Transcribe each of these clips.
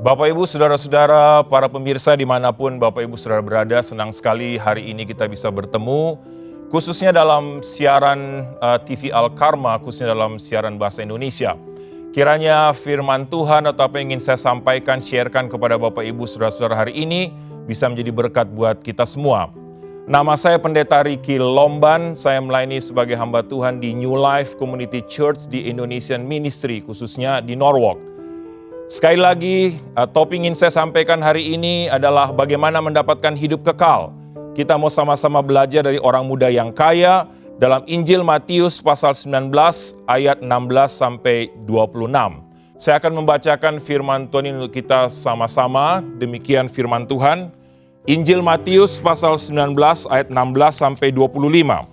Bapak Ibu, Saudara-saudara, para pemirsa dimanapun Bapak Ibu Saudara berada, senang sekali hari ini kita bisa bertemu, khususnya dalam siaran TV Al-Karma, khususnya dalam siaran bahasa Indonesia. Kiranya firman Tuhan atau apa yang ingin saya sampaikan, sharekan kepada Bapak Ibu Saudara-saudara hari ini, bisa menjadi berkat buat kita semua. Nama saya Pendeta Ricky Lomban, saya melayani sebagai hamba Tuhan di New Life Community Church di Indonesian Ministry, khususnya di Norwalk. Sekali lagi, topik ingin saya sampaikan hari ini adalah bagaimana mendapatkan hidup kekal. Kita mau sama-sama belajar dari orang muda yang kaya dalam Injil Matius pasal 19 ayat 16 sampai 26. Saya akan membacakan firman Tuhan ini untuk kita sama-sama. Demikian firman Tuhan. Injil Matius pasal 19 ayat 16 sampai 25.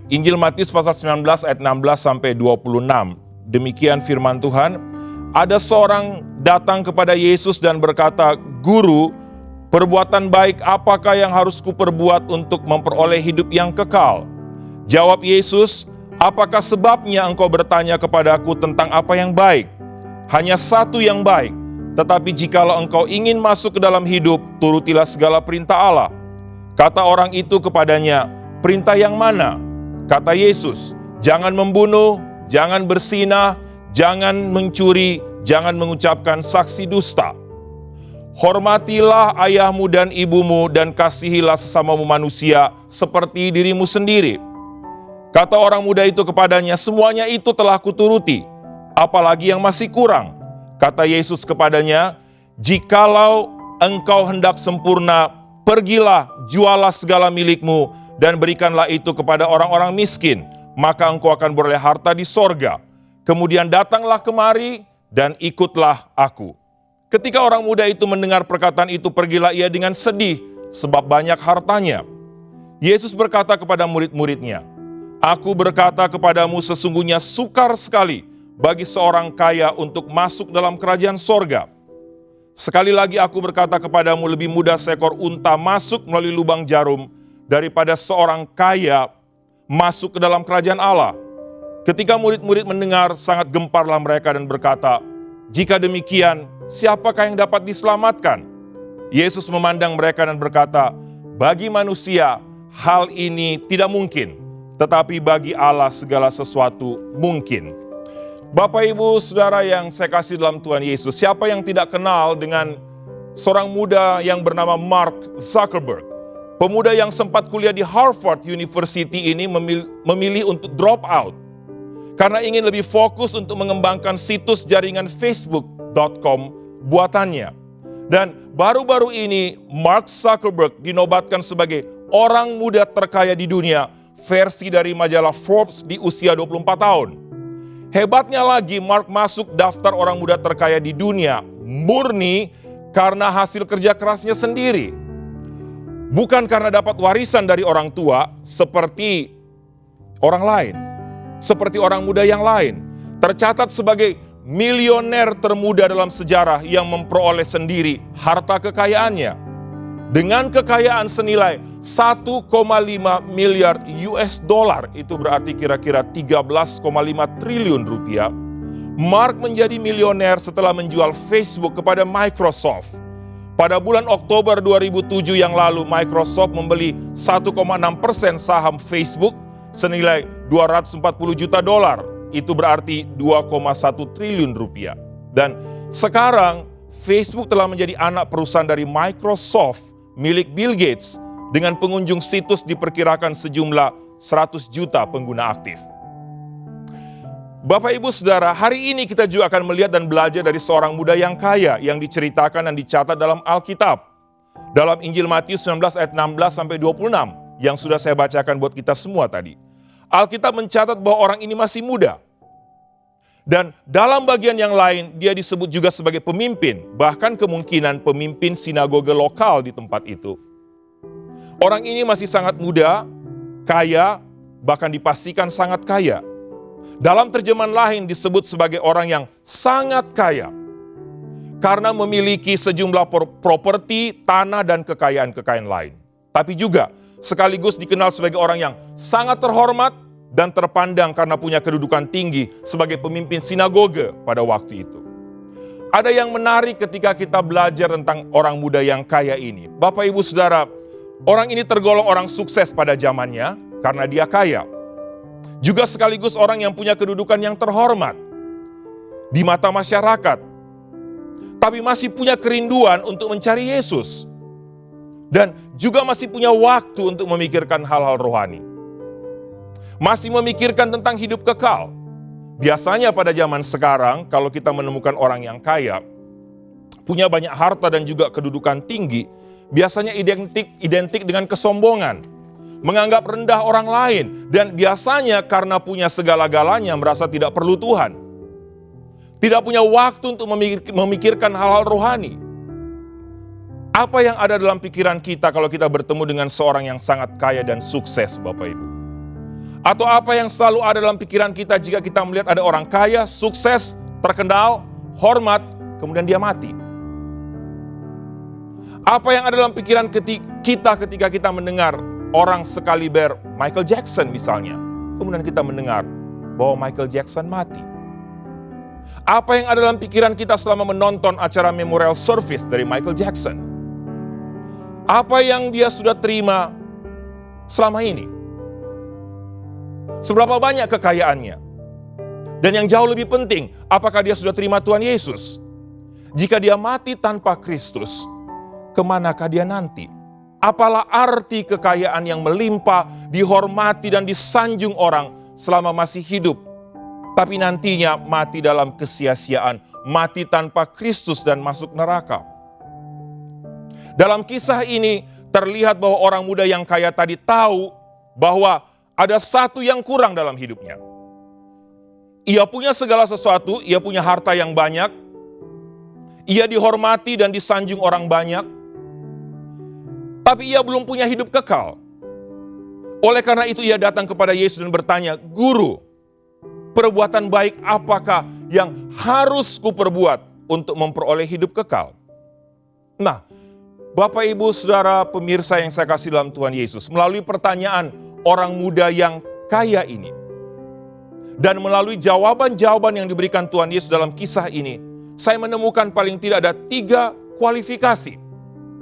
Injil Matius pasal 19 ayat 16 sampai 26. Demikian firman Tuhan, ada seorang datang kepada Yesus dan berkata, "Guru, perbuatan baik apakah yang harus kuperbuat untuk memperoleh hidup yang kekal?" Jawab Yesus, "Apakah sebabnya engkau bertanya kepadaku tentang apa yang baik? Hanya satu yang baik, tetapi jikalau engkau ingin masuk ke dalam hidup, turutilah segala perintah Allah." Kata orang itu kepadanya, "Perintah yang mana?" Kata Yesus, "Jangan membunuh, jangan berzinah, jangan mencuri, jangan mengucapkan saksi dusta. Hormatilah ayahmu dan ibumu dan kasihilah sesamamu manusia seperti dirimu sendiri." Kata orang muda itu kepadanya, "Semuanya itu telah kuturuti, apalagi yang masih kurang?" Kata Yesus kepadanya, "Jikalau engkau hendak sempurna, pergilah, jualah segala milikmu dan berikanlah itu kepada orang-orang miskin, maka engkau akan beroleh harta di sorga. Kemudian datanglah kemari dan ikutlah aku." Ketika orang muda itu mendengar perkataan itu, pergilah ia dengan sedih, sebab banyak hartanya. Yesus berkata kepada murid-muridnya, "Aku berkata kepadamu, sesungguhnya sukar sekali bagi seorang kaya untuk masuk dalam kerajaan sorga. Sekali lagi aku berkata kepadamu, lebih mudah seekor unta masuk melalui lubang jarum daripada seorang kaya masuk ke dalam kerajaan Allah." Ketika murid-murid mendengar, sangat gemparlah mereka dan berkata, "Jika demikian, siapakah yang dapat diselamatkan?" Yesus memandang mereka dan berkata, "Bagi manusia, hal ini tidak mungkin, tetapi bagi Allah segala sesuatu mungkin." Bapak, Ibu, Saudara yang saya kasih dalam Tuhan Yesus, siapa yang tidak kenal dengan seorang muda yang bernama Mark Zuckerberg? Pemuda yang sempat kuliah di Harvard University ini memilih untuk drop out karena ingin lebih fokus untuk mengembangkan situs jaringan Facebook.com buatannya. Dan baru-baru ini Mark Zuckerberg dinobatkan sebagai orang muda terkaya di dunia versi dari majalah Forbes di usia 24 tahun. Hebatnya lagi, Mark masuk daftar orang muda terkaya di dunia murni karena hasil kerja kerasnya sendiri. Bukan karena dapat warisan dari orang tua seperti orang lain, seperti orang muda yang lain. Tercatat sebagai milioner termuda dalam sejarah yang memperoleh sendiri harta kekayaannya. Dengan kekayaan senilai 1,5 miliar US dollar, itu berarti kira-kira 13,5 triliun rupiah, Mark menjadi milioner setelah menjual Facebook kepada Microsoft. Pada bulan Oktober 2007 yang lalu, Microsoft membeli 1,6% saham Facebook senilai 240 juta dolar. Itu berarti 2,1 triliun rupiah. Dan sekarang Facebook telah menjadi anak perusahaan dari Microsoft milik Bill Gates dengan pengunjung situs diperkirakan sejumlah 100 juta pengguna aktif. Bapak, Ibu, Saudara, hari ini kita juga akan melihat dan belajar dari seorang muda yang kaya yang diceritakan dan dicatat dalam Alkitab. Dalam Injil Matius 19 ayat 16 sampai 26 yang sudah saya bacakan buat kita semua tadi. Alkitab mencatat bahwa orang ini masih muda. Dan dalam bagian yang lain dia disebut juga sebagai pemimpin, bahkan kemungkinan pemimpin sinagoge lokal di tempat itu. Orang ini masih sangat muda, kaya, bahkan dipastikan sangat kaya. Dalam terjemahan lain disebut sebagai orang yang sangat kaya karena memiliki sejumlah properti, tanah, dan kekayaan-kekayaan lain. Tapi juga sekaligus dikenal sebagai orang yang sangat terhormat dan terpandang karena punya kedudukan tinggi sebagai pemimpin sinagoge pada waktu itu. Ada yang menarik ketika kita belajar tentang orang muda yang kaya ini. Bapak, Ibu, Saudara, orang ini tergolong orang sukses pada zamannya karena dia kaya. Juga sekaligus orang yang punya kedudukan yang terhormat di mata masyarakat. Tapi masih punya kerinduan untuk mencari Yesus. Dan juga masih punya waktu untuk memikirkan hal-hal rohani. Masih memikirkan tentang hidup kekal. Biasanya pada zaman sekarang, kalau kita menemukan orang yang kaya, punya banyak harta dan juga kedudukan tinggi, biasanya identik dengan kesombongan, menganggap rendah orang lain, dan biasanya karena punya segala-galanya merasa tidak perlu Tuhan. Tidak punya waktu untuk memikirkan hal-hal rohani. Apa yang ada dalam pikiran kita kalau kita bertemu dengan seorang yang sangat kaya dan sukses, Bapak Ibu? Atau apa yang selalu ada dalam pikiran kita jika kita melihat ada orang kaya, sukses, terkenal, hormat, kemudian dia mati? Apa yang ada dalam pikiran kita ketika kita mendengar orang sekaliber Michael Jackson misalnya, kemudian kita mendengar bahwa Michael Jackson mati? Apa yang ada dalam pikiran kita selama menonton acara memorial service dari Michael Jackson? Apa yang dia sudah terima selama ini? Seberapa banyak kekayaannya? Dan yang jauh lebih penting, apakah dia sudah terima Tuhan Yesus? Jika dia mati tanpa Kristus, kemanakah dia nanti? Apalah arti kekayaan yang melimpah, dihormati dan disanjung orang selama masih hidup, tapi nantinya mati dalam kesia-siaan, mati tanpa Kristus dan masuk neraka? Dalam kisah ini terlihat bahwa orang muda yang kaya tadi tahu bahwa ada satu yang kurang dalam hidupnya. Ia punya segala sesuatu, ia punya harta yang banyak, ia dihormati dan disanjung orang banyak, tapi ia belum punya hidup kekal. Oleh karena itu ia datang kepada Yesus dan bertanya, "Guru, perbuatan baik apakah yang harus kuperbuat untuk memperoleh hidup kekal?" Nah, Bapak, Ibu, Saudara, pemirsa yang saya kasih dalam Tuhan Yesus, melalui pertanyaan orang muda yang kaya ini, dan melalui jawaban-jawaban yang diberikan Tuhan Yesus dalam kisah ini, saya menemukan paling tidak ada 3 kualifikasi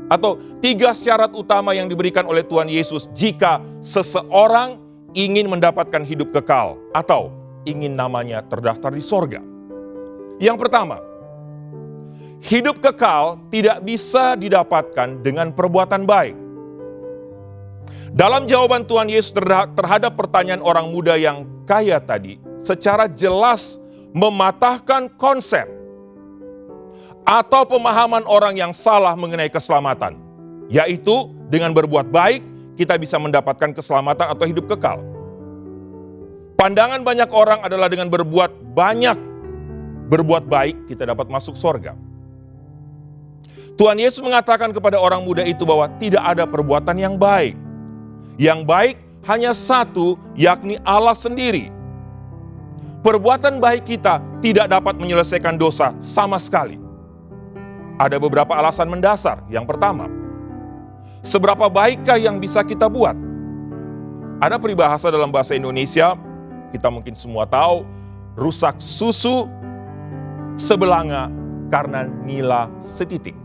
atau 3 syarat utama yang diberikan oleh Tuhan Yesus jika seseorang ingin mendapatkan hidup kekal atau ingin namanya terdaftar di sorga. Yang pertama, hidup kekal tidak bisa didapatkan dengan perbuatan baik. Dalam jawaban Tuhan Yesus terhadap pertanyaan orang muda yang kaya tadi, secara jelas mematahkan konsep atau pemahaman orang yang salah mengenai keselamatan, yaitu dengan berbuat baik kita bisa mendapatkan keselamatan atau hidup kekal. Pandangan banyak orang adalah dengan berbuat baik kita dapat masuk surga. Tuhan Yesus mengatakan kepada orang muda itu bahwa tidak ada perbuatan yang baik. Yang baik hanya satu, yakni Allah sendiri. Perbuatan baik kita tidak dapat menyelesaikan dosa sama sekali. Ada beberapa alasan mendasar. Yang pertama, seberapa baikkah yang bisa kita buat? Ada peribahasa dalam bahasa Indonesia, kita mungkin semua tahu, rusak susu sebelanga karena nila setitik.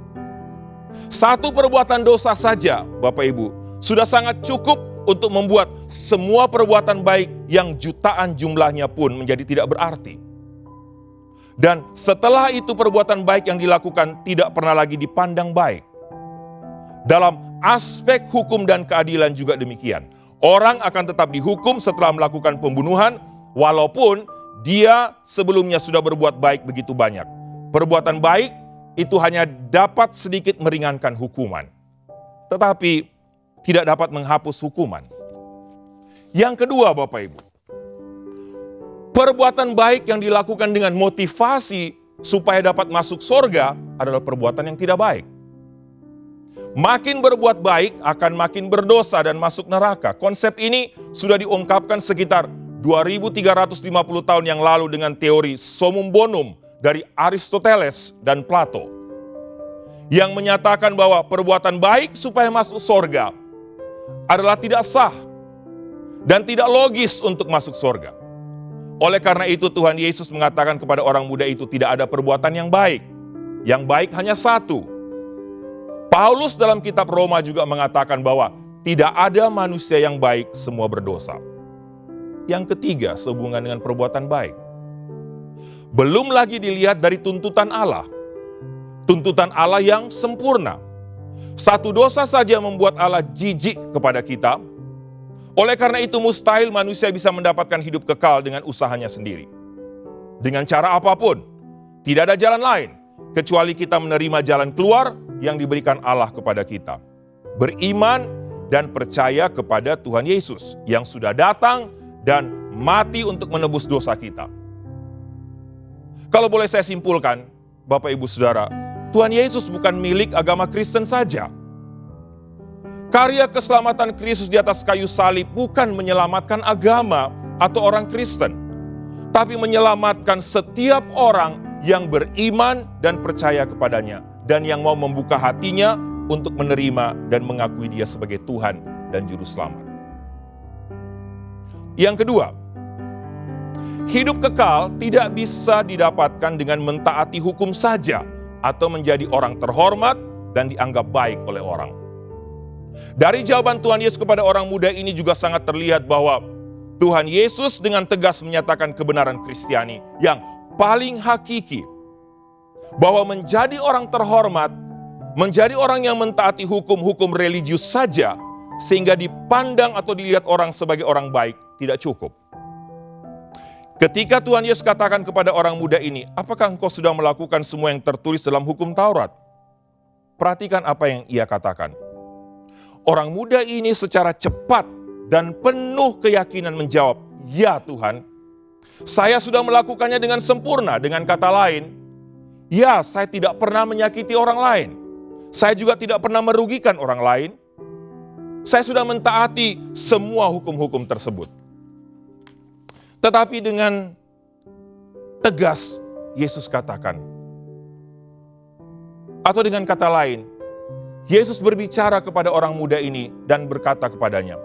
Satu perbuatan dosa saja, Bapak Ibu, sudah sangat cukup untuk membuat semua perbuatan baik yang jutaan jumlahnya pun menjadi tidak berarti. Dan setelah itu perbuatan baik yang dilakukan tidak pernah lagi dipandang baik. Dalam aspek hukum dan keadilan juga demikian. Orang akan tetap dihukum setelah melakukan pembunuhan, walaupun dia sebelumnya sudah berbuat baik begitu banyak. Perbuatan baik itu hanya dapat sedikit meringankan hukuman, tetapi tidak dapat menghapus hukuman. Yang kedua, Bapak Ibu, perbuatan baik yang dilakukan dengan motivasi supaya dapat masuk surga adalah perbuatan yang tidak baik. Makin berbuat baik akan makin berdosa dan masuk neraka. Konsep ini sudah diungkapkan sekitar 2350 tahun yang lalu dengan teori summum bonum dari Aristoteles dan Plato, yang menyatakan bahwa perbuatan baik supaya masuk surga adalah tidak sah dan tidak logis untuk masuk surga. Oleh karena itu Tuhan Yesus mengatakan kepada orang muda itu tidak ada perbuatan yang baik. Yang baik hanya satu. Paulus dalam kitab Roma juga mengatakan bahwa tidak ada manusia yang baik, semua berdosa. Yang ketiga, sehubungan dengan perbuatan baik. Belum lagi dilihat dari tuntutan Allah. Tuntutan Allah yang sempurna. Satu dosa saja membuat Allah jijik kepada kita. Oleh karena itu mustahil manusia bisa mendapatkan hidup kekal dengan usahanya sendiri. Dengan cara apapun, tidak ada jalan lain kecuali kita menerima jalan keluar yang diberikan Allah kepada kita. Beriman dan percaya kepada Tuhan Yesus yang sudah datang dan mati untuk menebus dosa kita. Kalau boleh saya simpulkan, Bapak Ibu Saudara, Tuhan Yesus bukan milik agama Kristen saja. Karya keselamatan Kristus di atas kayu salib bukan menyelamatkan agama atau orang Kristen, tapi menyelamatkan setiap orang yang beriman dan percaya kepadanya, dan yang mau membuka hatinya untuk menerima dan mengakui Dia sebagai Tuhan dan Juru Selamat. Yang kedua, hidup kekal tidak bisa didapatkan dengan mentaati hukum saja atau menjadi orang terhormat dan dianggap baik oleh orang. Dari jawaban Tuhan Yesus kepada orang muda ini juga sangat terlihat bahwa Tuhan Yesus dengan tegas menyatakan kebenaran Kristiani yang paling hakiki. Bahwa menjadi orang terhormat, menjadi orang yang mentaati hukum-hukum religius saja, sehingga dipandang atau dilihat orang sebagai orang baik, tidak cukup. Ketika Tuhan Yesus katakan kepada orang muda ini, apakah engkau sudah melakukan semua yang tertulis dalam hukum Taurat? Perhatikan apa yang ia katakan. Orang muda ini secara cepat dan penuh keyakinan menjawab, ya Tuhan, saya sudah melakukannya dengan sempurna. Dengan kata lain, ya saya tidak pernah menyakiti orang lain. Saya juga tidak pernah merugikan orang lain. Saya sudah mentaati semua hukum-hukum tersebut. Tetapi dengan tegas Yesus katakan, atau dengan kata lain, Yesus berbicara kepada orang muda ini dan berkata kepadanya,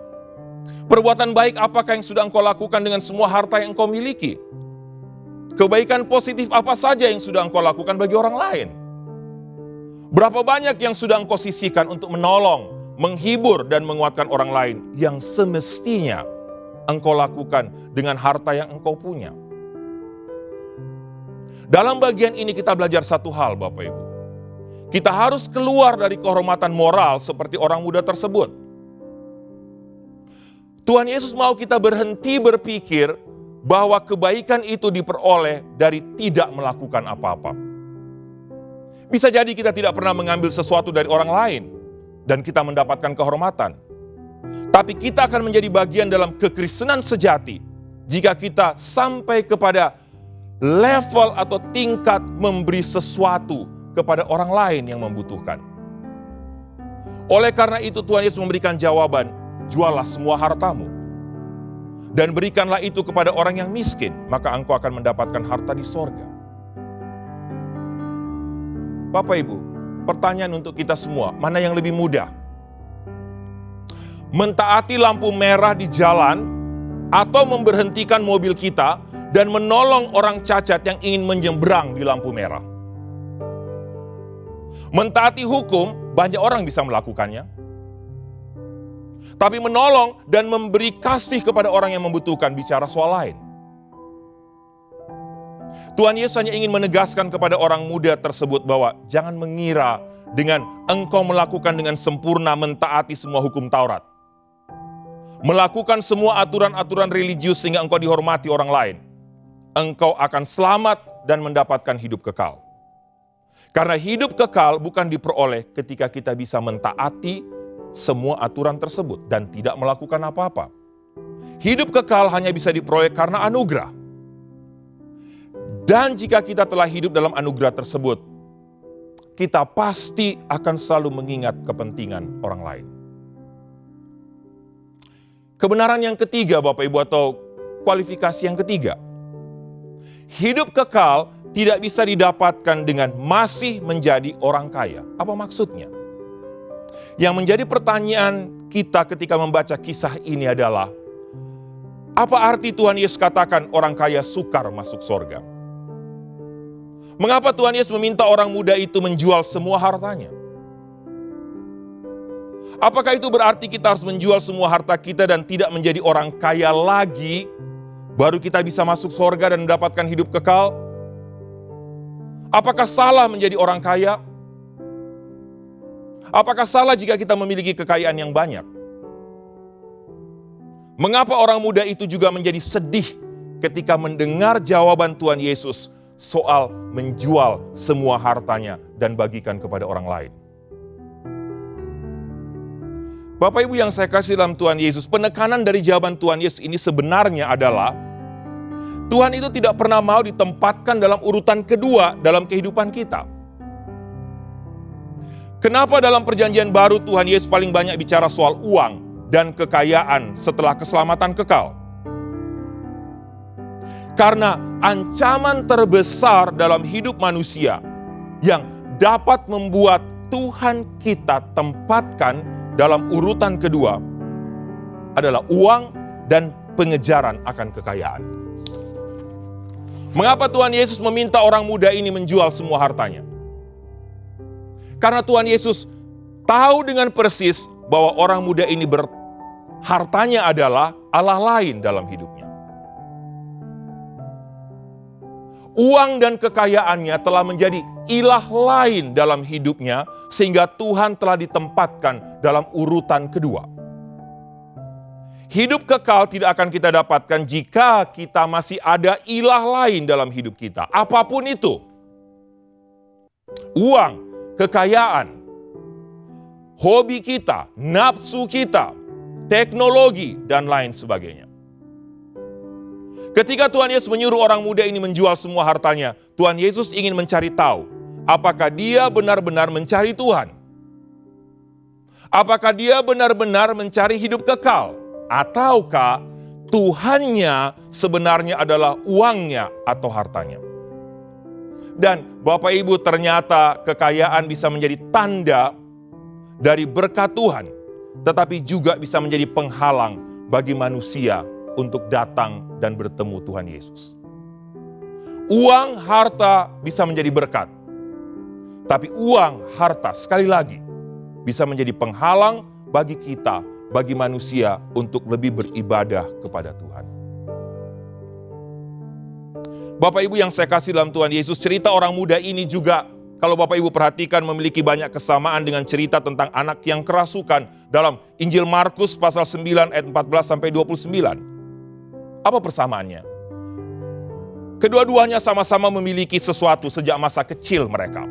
perbuatan baik apakah yang sudah engkau lakukan dengan semua harta yang engkau miliki? Kebaikan positif apa saja yang sudah engkau lakukan bagi orang lain? Berapa banyak yang sudah engkau sisihkan untuk menolong, menghibur dan menguatkan orang lain yang semestinya engkau lakukan dengan harta yang engkau punya? Dalam bagian ini kita belajar satu hal, Bapak Ibu. Kita harus keluar dari kehormatan moral seperti orang muda tersebut. Tuhan Yesus mau kita berhenti berpikir bahwa kebaikan itu diperoleh dari tidak melakukan apa-apa. Bisa jadi kita tidak pernah mengambil sesuatu dari orang lain dan kita mendapatkan kehormatan. Tapi kita akan menjadi bagian dalam kekristenan sejati jika kita sampai kepada level atau tingkat memberi sesuatu kepada orang lain yang membutuhkan. Oleh karena itu Tuhan Yesus memberikan jawaban, jualah semua hartamu dan berikanlah itu kepada orang yang miskin, maka engkau akan mendapatkan harta di sorga. Bapak Ibu, pertanyaan untuk kita semua, mana yang lebih mudah? Mentaati lampu merah di jalan atau memberhentikan mobil kita dan menolong orang cacat yang ingin menyeberang di lampu merah? Mentaati hukum, banyak orang bisa melakukannya. Tapi menolong dan memberi kasih kepada orang yang membutuhkan, bicara soal lain. Tuhan Yesus hanya ingin menegaskan kepada orang muda tersebut bahwa jangan mengira dengan engkau melakukan dengan sempurna mentaati semua hukum Taurat. Melakukan semua aturan-aturan religius sehingga engkau dihormati orang lain. Engkau akan selamat dan mendapatkan hidup kekal. Karena hidup kekal bukan diperoleh ketika kita bisa mentaati semua aturan tersebut dan tidak melakukan apa-apa. Hidup kekal hanya bisa diperoleh karena anugerah. Dan jika kita telah hidup dalam anugerah tersebut, kita pasti akan selalu mengingat kepentingan orang lain. Kebenaran yang ketiga, Bapak Ibu, atau kualifikasi yang ketiga. Hidup kekal tidak bisa didapatkan dengan masih menjadi orang kaya. Apa maksudnya? Yang menjadi pertanyaan kita ketika membaca kisah ini adalah, Apa arti Tuhan Yesus katakan orang kaya sukar masuk sorga? Mengapa Tuhan Yesus meminta orang muda itu menjual semua hartanya? Apakah itu berarti kita harus menjual semua harta kita dan tidak menjadi orang kaya lagi, baru kita bisa masuk sorga dan mendapatkan hidup kekal? Apakah salah menjadi orang kaya? Apakah salah jika kita memiliki kekayaan yang banyak? Mengapa orang muda itu juga menjadi sedih ketika mendengar jawaban Tuhan Yesus soal menjual semua hartanya dan bagikan kepada orang lain? Bapak Ibu yang saya kasih dalam Tuhan Yesus, penekanan dari jawaban Tuhan Yesus ini sebenarnya adalah Tuhan itu tidak pernah mau ditempatkan dalam urutan kedua dalam kehidupan kita. Kenapa dalam perjanjian baru Tuhan Yesus paling banyak bicara soal uang dan kekayaan setelah keselamatan kekal? Karena ancaman terbesar dalam hidup manusia yang dapat membuat Tuhan kita tempatkan dalam urutan kedua adalah uang dan pengejaran akan kekayaan. Mengapa Tuhan Yesus meminta orang muda ini menjual semua hartanya? Karena Tuhan Yesus tahu dengan persis bahwa orang muda ini hartanya adalah Allah lain dalam hidupnya. Uang dan kekayaannya telah menjadi ilah lain dalam hidupnya, sehingga Tuhan telah ditempatkan dalam urutan kedua. Hidup kekal tidak akan kita dapatkan jika kita masih ada ilah lain dalam hidup kita. Apapun itu. Uang, kekayaan, hobi kita, nafsu kita, teknologi, dan lain sebagainya. Ketika Tuhan Yesus menyuruh orang muda ini menjual semua hartanya, Tuhan Yesus ingin mencari tahu apakah dia benar-benar mencari Tuhan. Apakah dia benar-benar mencari hidup kekal? Ataukah Tuhannya sebenarnya adalah uangnya atau hartanya? Dan Bapak Ibu, ternyata kekayaan bisa menjadi tanda dari berkat Tuhan, tetapi juga bisa menjadi penghalang bagi manusia untuk datang dan bertemu Tuhan Yesus. Uang, harta bisa menjadi berkat. Tapi uang, harta, sekali lagi, bisa menjadi penghalang bagi kita, bagi manusia untuk lebih beribadah kepada Tuhan. Bapak Ibu yang saya kasih dalam Tuhan Yesus, cerita orang muda ini juga, kalau Bapak Ibu perhatikan, memiliki banyak kesamaan dengan cerita tentang anak yang kerasukan dalam Injil Markus pasal 9 ayat 14-29. Apa persamaannya? Kedua-duanya sama-sama memiliki sesuatu sejak masa kecil mereka.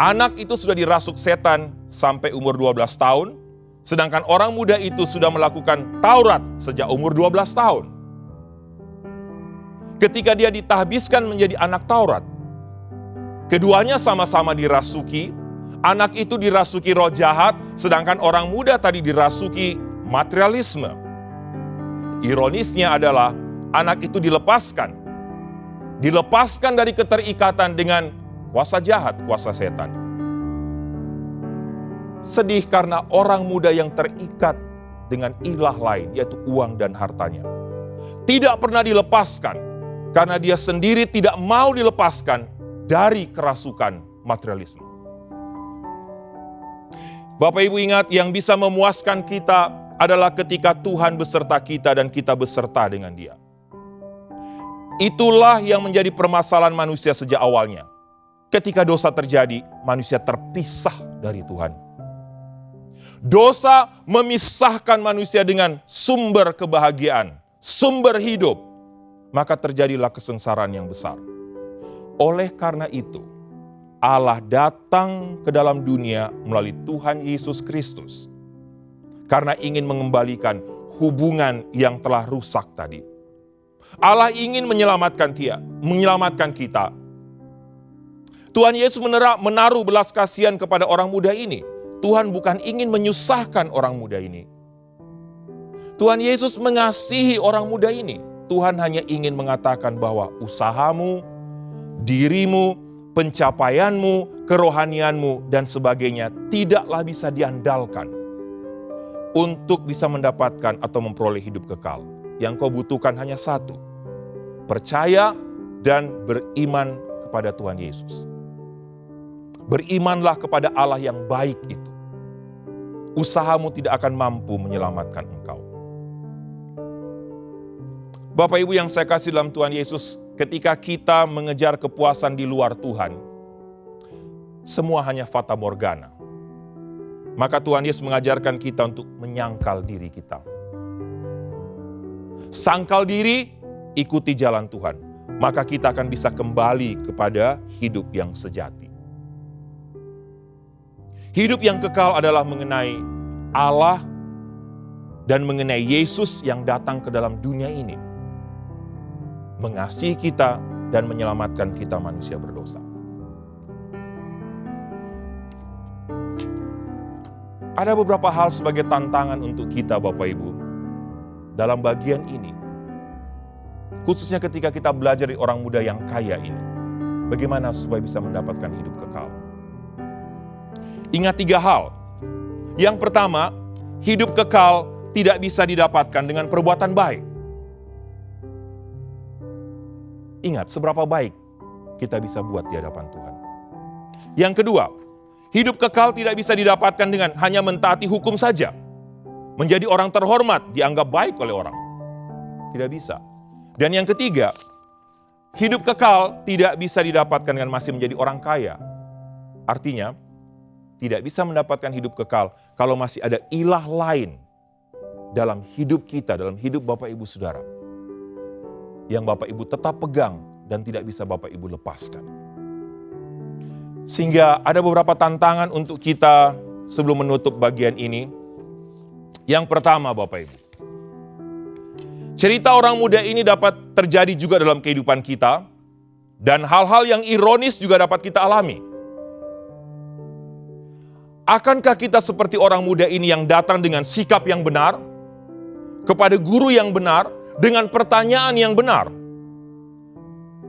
Anak itu sudah dirasuk setan sampai umur 12 tahun, sedangkan orang muda itu sudah melakukan Taurat sejak umur 12 tahun. Ketika dia ditahbiskan menjadi anak Taurat, keduanya sama-sama dirasuki. Anak itu dirasuki roh jahat, sedangkan orang muda tadi dirasuki materialisme. Ironisnya adalah anak itu dilepaskan dari keterikatan dengan kuasa jahat, kuasa setan. Sedih karena orang muda yang terikat dengan ilah lain, yaitu uang dan hartanya, tidak pernah dilepaskan karena dia sendiri tidak mau dilepaskan dari kerasukan materialisme. Bapak Ibu ingat, yang bisa memuaskan kita adalah ketika Tuhan beserta kita dan kita beserta dengan Dia. Itulah yang menjadi permasalahan manusia sejak awalnya. Ketika dosa terjadi, manusia terpisah dari Tuhan. Dosa memisahkan manusia dengan sumber kebahagiaan, sumber hidup. Maka terjadilah kesengsaraan yang besar. Oleh karena itu, Allah datang ke dalam dunia melalui Tuhan Yesus Kristus. Karena ingin mengembalikan hubungan yang telah rusak tadi. Allah ingin menyelamatkan kita. Tuhan Yesus menaruh belas kasihan kepada orang muda ini. Tuhan bukan ingin menyusahkan orang muda ini. Tuhan Yesus mengasihi orang muda ini. Tuhan hanya ingin mengatakan bahwa usahamu, dirimu, pencapaianmu, kerohanianmu, dan sebagainya tidaklah bisa diandalkan untuk bisa mendapatkan atau memperoleh hidup kekal. Yang kau butuhkan hanya satu. Percaya dan beriman kepada Tuhan Yesus. Berimanlah kepada Allah yang baik itu. Usahamu tidak akan mampu menyelamatkan engkau. Bapak Ibu yang saya kasih dalam Tuhan Yesus, ketika kita mengejar kepuasan di luar Tuhan, semua hanya fata morgana. Maka Tuhan Yesus mengajarkan kita untuk menyangkal diri kita. Sangkal diri, ikuti jalan Tuhan. Maka kita akan bisa kembali kepada hidup yang sejati. Hidup yang kekal adalah mengenai Allah dan mengenai Yesus yang datang ke dalam dunia ini. Mengasihi kita dan menyelamatkan kita manusia berdosa. Ada beberapa hal sebagai tantangan untuk kita Bapak Ibu dalam bagian ini. Khususnya ketika kita belajar dari orang muda yang kaya ini. Bagaimana supaya bisa mendapatkan hidup kekal. Ingat 3 hal. Yang pertama, hidup kekal tidak bisa didapatkan dengan perbuatan baik. Ingat seberapa baik kita bisa buat di hadapan Tuhan. Yang kedua, hidup kekal tidak bisa didapatkan dengan hanya mentaati hukum saja. Menjadi orang terhormat, dianggap baik oleh orang. Tidak bisa. Dan yang ketiga, hidup kekal tidak bisa didapatkan dengan masih menjadi orang kaya. Artinya, tidak bisa mendapatkan hidup kekal kalau masih ada ilah lain dalam hidup kita, dalam hidup Bapak Ibu Saudara. Yang Bapak Ibu tetap pegang dan tidak bisa Bapak Ibu lepaskan. Sehingga ada beberapa tantangan untuk kita sebelum menutup bagian ini. Yang pertama Bapak Ibu, cerita orang muda ini dapat terjadi juga dalam kehidupan kita. Dan hal-hal yang ironis juga dapat kita alami. Akankah kita seperti orang muda ini yang datang dengan sikap yang benar, kepada guru yang benar, dengan pertanyaan yang benar,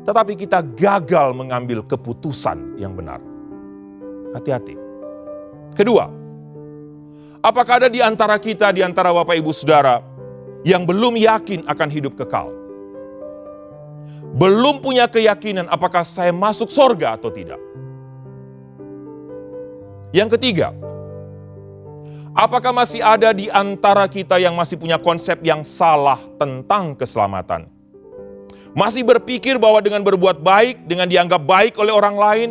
tetapi kita gagal mengambil keputusan yang benar? Hati-hati. Kedua, apakah ada di antara kita, di antara Bapak Ibu Saudara, yang belum yakin akan hidup kekal? Belum punya keyakinan apakah saya masuk sorga atau tidak? Yang ketiga, apakah masih ada di antara kita yang masih punya konsep yang salah tentang keselamatan? Masih berpikir bahwa dengan berbuat baik, dengan dianggap baik oleh orang lain,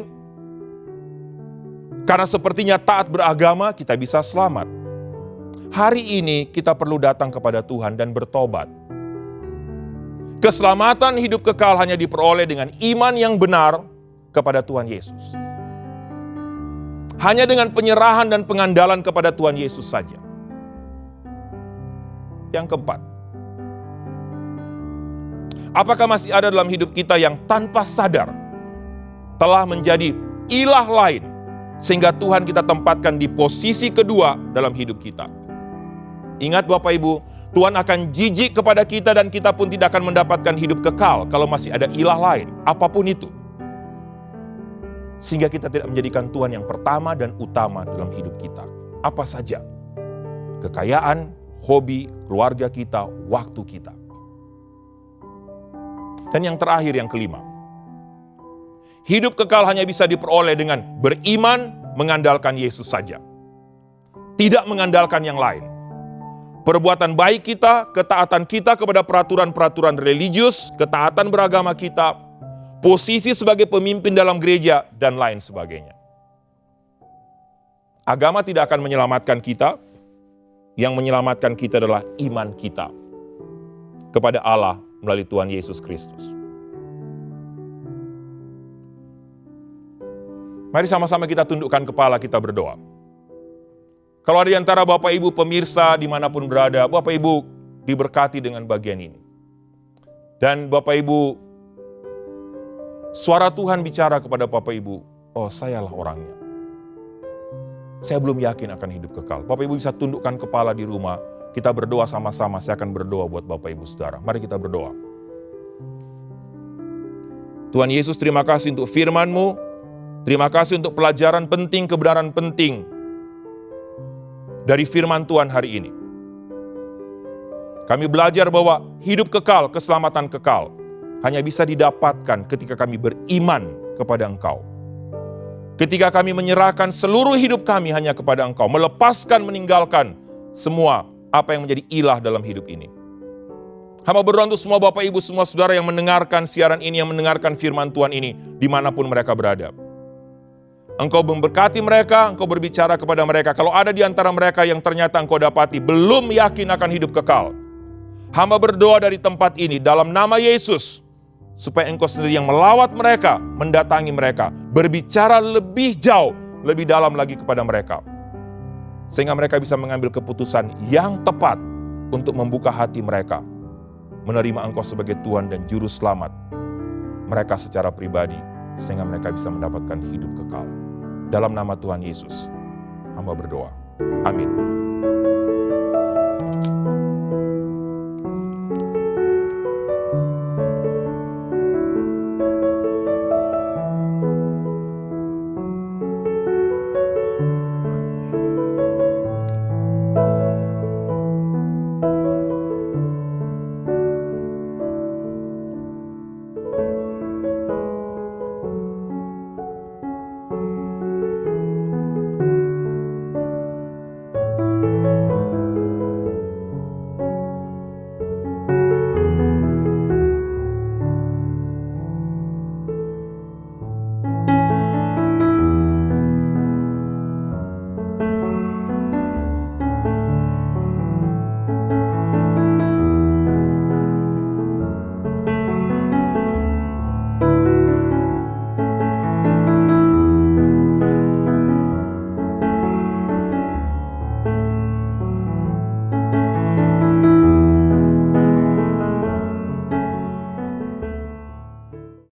karena sepertinya taat beragama, kita bisa selamat. Hari ini kita perlu datang kepada Tuhan dan bertobat. Keselamatan hidup kekal hanya diperoleh dengan iman yang benar kepada Tuhan Yesus. Hanya dengan penyerahan dan pengandalan kepada Tuhan Yesus saja. Yang keempat, apakah masih ada dalam hidup kita yang tanpa sadar telah menjadi ilah lain, sehingga Tuhan kita tempatkan di posisi kedua dalam hidup kita? Ingat Bapak Ibu, Tuhan akan jijik kepada kita dan kita pun tidak akan mendapatkan hidup kekal kalau masih ada ilah lain, apapun itu. Sehingga kita tidak menjadikan Tuhan yang pertama dan utama dalam hidup kita. Apa saja? Kekayaan, hobi, keluarga kita, waktu kita. Dan yang terakhir, yang kelima. Hidup kekal hanya bisa diperoleh dengan beriman, mengandalkan Yesus saja. Tidak mengandalkan yang lain. Perbuatan baik kita, ketaatan kita kepada peraturan-peraturan religius, ketaatan beragama kita, posisi sebagai pemimpin dalam gereja, dan lain sebagainya. Agama tidak akan menyelamatkan kita. Yang menyelamatkan kita adalah iman kita kepada Allah melalui Tuhan Yesus Kristus. Mari sama-sama kita tundukkan kepala, kita berdoa. Kalau ada di antara Bapak Ibu pemirsa dimanapun berada, Bapak Ibu diberkati dengan bagian ini. Dan Bapak Ibu, suara Tuhan bicara kepada Bapak Ibu, oh sayalah orangnya. Saya belum yakin akan hidup kekal. Bapak Ibu bisa tundukkan kepala di rumah. Kita berdoa sama-sama, saya akan berdoa buat Bapak Ibu Saudara. Mari kita berdoa. Tuhan Yesus, terima kasih untuk firman-Mu. Terima kasih untuk pelajaran penting, kebenaran penting dari firman Tuhan hari ini. Kami belajar bahwa hidup kekal, keselamatan kekal, hanya bisa didapatkan ketika kami beriman kepada Engkau. Ketika kami menyerahkan seluruh hidup kami hanya kepada Engkau, melepaskan, meninggalkan semua apa yang menjadi ilah dalam hidup ini. Hamba berdoa untuk semua Bapak Ibu, semua saudara yang mendengarkan siaran ini, yang mendengarkan firman Tuhan ini, dimanapun mereka berada. Engkau memberkati mereka, Engkau berbicara kepada mereka. Kalau ada di antara mereka yang ternyata Engkau dapati belum yakin akan hidup kekal, hamba berdoa dari tempat ini dalam nama Yesus, supaya Engkau sendiri yang melawat mereka, mendatangi mereka, berbicara lebih jauh, lebih dalam lagi kepada mereka. Sehingga mereka bisa mengambil keputusan yang tepat untuk membuka hati mereka, menerima Engkau sebagai Tuhan dan Juru Selamat mereka secara pribadi, sehingga mereka bisa mendapatkan hidup kekal. Dalam nama Tuhan Yesus, hamba berdoa. Amin.